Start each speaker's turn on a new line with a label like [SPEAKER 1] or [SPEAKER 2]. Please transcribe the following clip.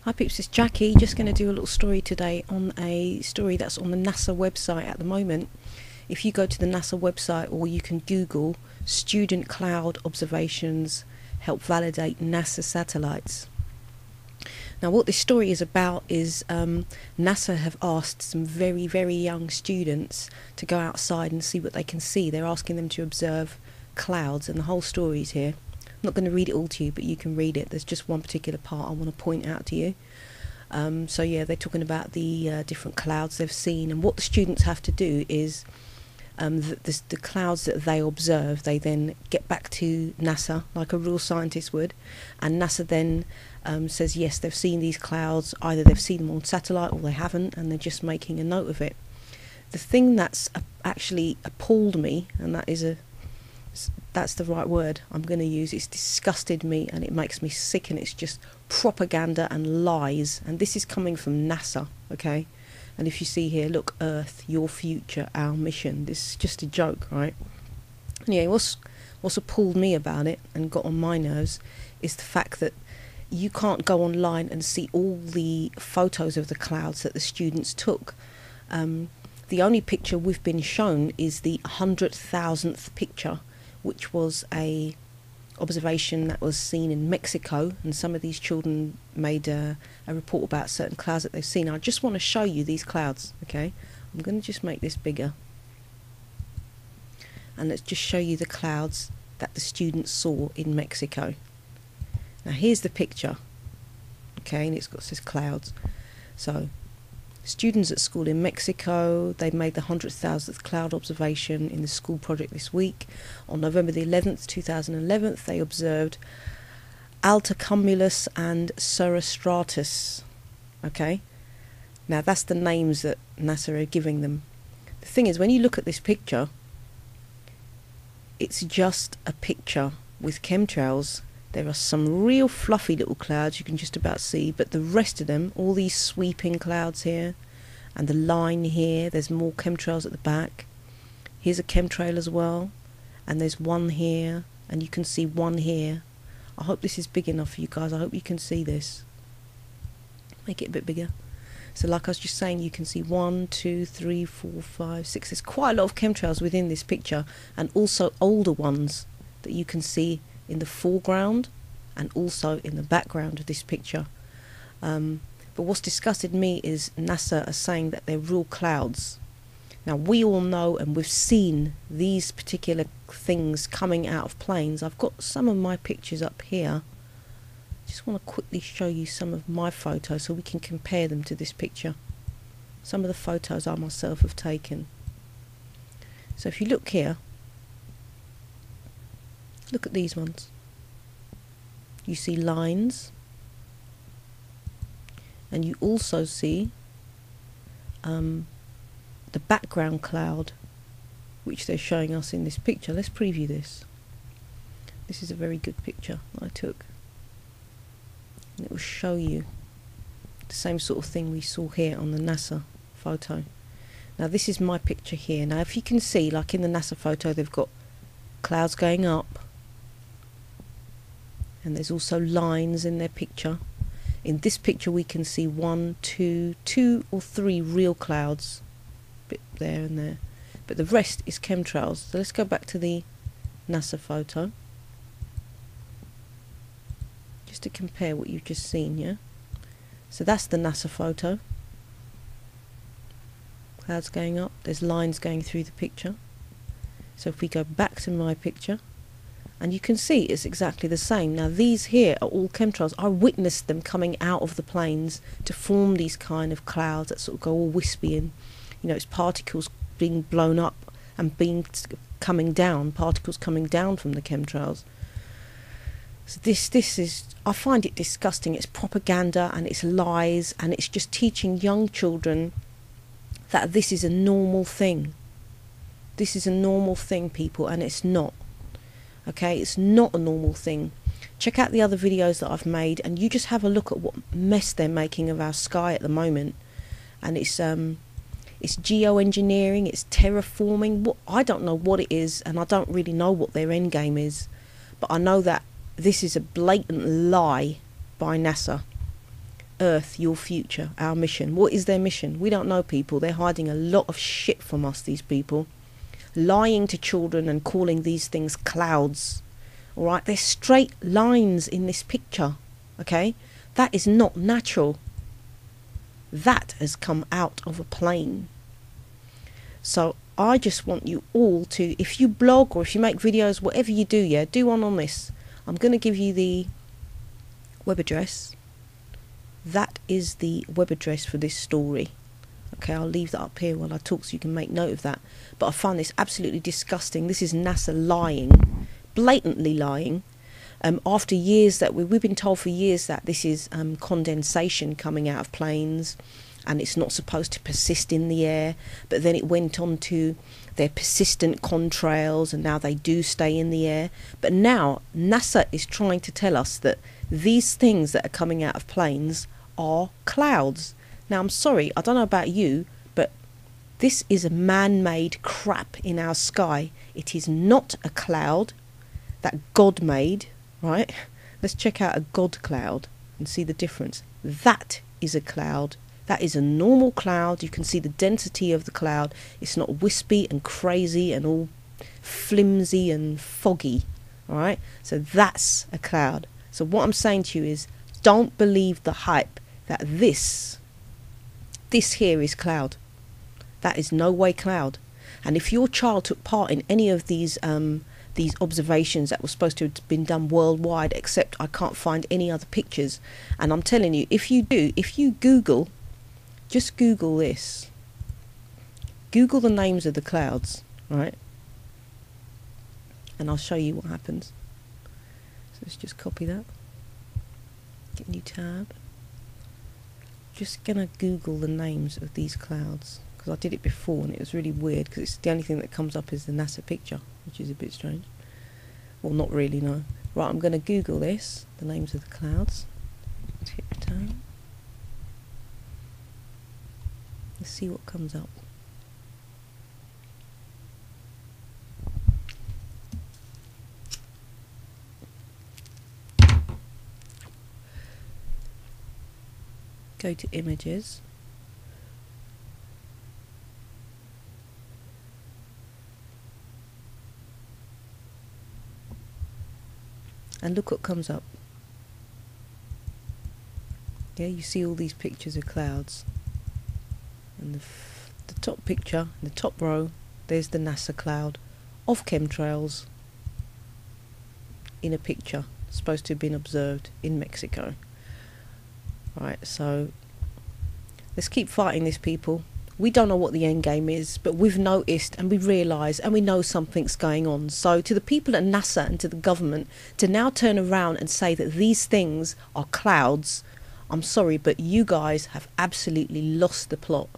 [SPEAKER 1] Hi peeps, it's Jackie. Just going to do a little story today on a story that's on the NASA website at the moment. If you go to the NASA website, or you can Google student cloud observations help validate NASA satellites. Now what this story is about is NASA have asked some very young students to go outside and see what they can see. They're asking them to observe clouds, and the whole story is here. I'm not going to read it all to you, but you can read it. There's just one particular part I want to point out to you. So yeah, they're talking about the different clouds they've seen, and what the students have to do is the clouds that they observe, they then get back to NASA like a real scientist would, and NASA then says yes, they've seen these clouds. Either they've seen them on satellite or they haven't, and they're just making a note of it. The thing that's actually appalled me, and that's the right word I'm going to use, it's disgusted me and it makes me sick, and it's just propaganda and lies, and this is coming from NASA, okay? And if you see here, look, Earth, your future, our mission. This is just a joke, right? Anyway, what's appalled me about it and got on my nerves is the fact that you can't go online and see all the photos of the clouds that the students took. The only picture we've been shown is the 100,000th picture, which was a observation that was seen in Mexico, and some of these children made a report about certain clouds that they've seen. I just want to show you these clouds, okay? I'm going to just make this bigger, and let's just show you the clouds that the students saw in Mexico. Now here's the picture, okay, and it says clouds. So students at school in Mexico, they made the 100,000th cloud observation in the school project this week. On November the 11th, 2011, they observed Altacumulus and Cirrostratus. Okay, now that's the names that NASA are giving them. The thing is, when you look at this picture, it's just a picture with chemtrails. There are some real fluffy little clouds you can just about see, but the rest of them, all these sweeping clouds here, and the line here, there's more chemtrails at the back. Here's a chemtrail as well, and there's one here, and you can see one here. I hope this is big enough for you guys. I hope you can see this. Make it a bit bigger. So like I was just saying, you can see 1, 2, 3, 4, 5, 6. There's quite a lot of chemtrails within this picture, and also older ones that you can see in the foreground and also in the background of this picture. But what's disgusted me is NASA are saying that they're real clouds. Now we all know, and we've seen these particular things coming out of planes. I've got some of my pictures up here. Just want to quickly show you some of my photos so we can compare them to this picture. Some of the photos I myself have taken. So if you look here, look at these ones. You see lines, and you also see the background cloud, which they're showing us in this picture. Let's preview this. This is a very good picture I took, and it will show you the same sort of thing we saw here on the NASA photo. Now this is my picture here. Now if you can see, like in the NASA photo, they've got clouds going up, and there's also lines in their picture. In this picture we can see 1, 2 or 3 real clouds, a bit there and there, but the rest is chemtrails. So let's go back to the NASA photo just to compare what you've just seen. Yeah, so that's the NASA photo. Clouds going up, there's lines going through the picture. So if we go back to my picture, and you can see it's exactly the same. Now these here are all chemtrails. I witnessed them coming out of the planes to form these kind of clouds that sort of go all wispy, and you know, it's particles being blown up and coming down, particles coming down from the chemtrails. So this is, I find it disgusting. It's propaganda and it's lies, and it's just teaching young children that this is a normal thing. This is a normal thing, people, and it's not. Okay, it's not a normal thing. Check out the other videos that I've made, and you just have a look at what mess they're making of our sky at the moment. And it's geoengineering, it's terraforming. I don't know what it is, and I don't really know what their end game is, but I know that this is a blatant lie by NASA. Earth your future, our mission. What is their mission? We don't know, people. They're hiding a lot of shit from us, these people. Lying to children and calling these things clouds. All right, there's straight lines in this picture. Okay, that is not natural. That has come out of a plane. So I just want you all to, if you blog or if you make videos, whatever you do, yeah, do one on this. I'm going to give you the web address. That is the web address for this story. Okay, I'll leave that up here while I talk so you can make note of that. But I find this absolutely disgusting. This is NASA lying, blatantly lying. After years that we've been told for years that this is condensation coming out of planes and it's not supposed to persist in the air, but then it went on to their persistent contrails and now they do stay in the air. But now NASA is trying to tell us that these things that are coming out of planes are clouds. Now I'm sorry, I don't know about you, but this is a man-made crap in our sky. It is not a cloud that God made. Right, let's check out a God cloud and see the difference. That is a cloud. That is a normal cloud. You can see the density of the cloud. It's not wispy and crazy and all flimsy and foggy. All right, so that's a cloud. So what I'm saying to you is, don't believe the hype that this here is cloud. That is no way cloud. And if your child took part in any of these observations that were supposed to have been done worldwide, except I can't find any other pictures, and I'm telling you, if you Google, just Google this, Google the names of the clouds, right, and I'll show you what happens. So let's just copy that, get a new tab, just gonna Google the names of these clouds, because I did it before and it was really weird, because it's the only thing that comes up is the NASA picture, which is a bit strange. Well, not really, no. Right, I'm going to Google this, the names of the clouds. Let's hit return. Let's see what comes up. Go to images. And look what comes up. Yeah, you see all these pictures of clouds. And the top picture, in the top row, there's the NASA cloud of chemtrails in a picture supposed to have been observed in Mexico. Right, so let's keep fighting this, people. We don't know what the end game is, but we've noticed and we realise and we know something's going on. So to the people at NASA and to the government, to now turn around and say that these things are clouds, I'm sorry, but you guys have absolutely lost the plot.